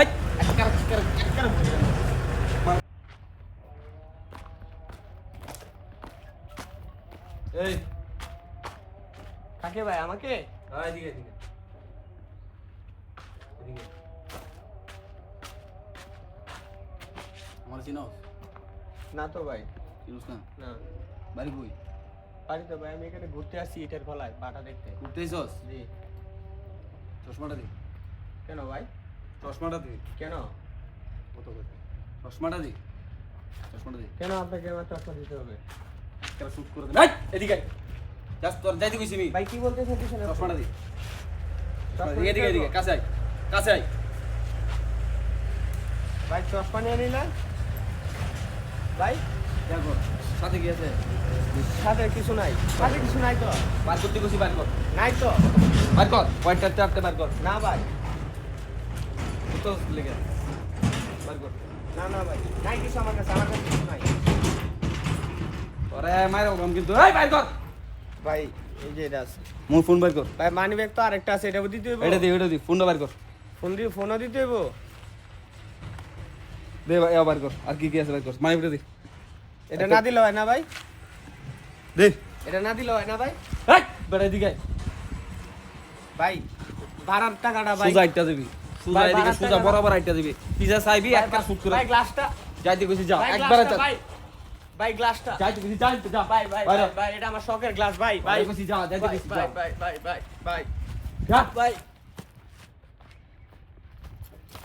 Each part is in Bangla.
এই এই কাকে ভাই আমাকে? এদিকে এদিকে এদিকে আমার চিনোস? না তো ভাই। চিনোস না? না বাড়ি কই? পারি তো ভাই, আমি এখানে ঘুরতে আসছি ইটের ফলায় পাটা দেখতে। ঘুরতে আইছস? জি। চশমাটা দি। কেন ভাই? চশমাটা দি। কেন? কত করে? চশমাটা দি। চশমাটা দি। কেন আপনাকে আমার চশমা দিতে হবে? কেন শুট করে দে। এই এদিকে জাস্ট তোর যাইতে কইছি আমি। ভাই কি বলতে চাইছেন আপনি? চশমাটা দি। চশমা এদিকে দিতে এদিকে হবে? কাছে আয়। কাছে আয়। ভাই চশমা নিয়ে নিলেন ভাই? দেখো সাথে কি আছে? সাথে কিছু নাই, সাথে কিছু নাই তো? বার করতে কইছি বার কর। নাই তো? বার কর। পয়েন্টটা চারটে বার কর। না ভাই। তো লেগে। বার কর। না না ভাই, নাই কিছু আমার কাছে কিছু নাই। ওরে মাইরো কম কিন্তু। এই বার কর। ভাই এই যে এটা আছে। মোর ফোন বার কর। ভাই মানি ব্যাগ তো আরেকটা আছে, এটা দিতে হইব? এটা দি ফোনটা বার কর। ফোনও দিতে হইব? দে ভাই বার কর। আর কি কি আছে বার কর। মাইরো দি। এটা না দিলে হয় না ভাই? দে। এটা না দিলে হয় না ভাই? এই বেটা এদিকে আয়। ভাই ভাড়ার টাকাটা ভাই। সুজা আইটা দিবি। সুজা ভাই, এদিকে বারার সুজা টাকা বরাবর আইটা দিবি। পিজা চাইবি ভাই, একটা শুট করে। ভাই গ্লাসটা, যাইতে কইছি যা ভাই একবারে গ্লাসটা যা। ভাই। ভাই গ্লাসটা। যাইতে কইছি যা যা। ভাই ভাই বাইরে। ভাই, ভাই এটা আমার শখের গ্লাস ভাই। ভাই ভাই কইছি যা যাইতে কইছি যা। ভাই ভাই ভাই ভাই ভাই যা। ভাই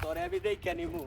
তোরে আমি দেখে নিমু।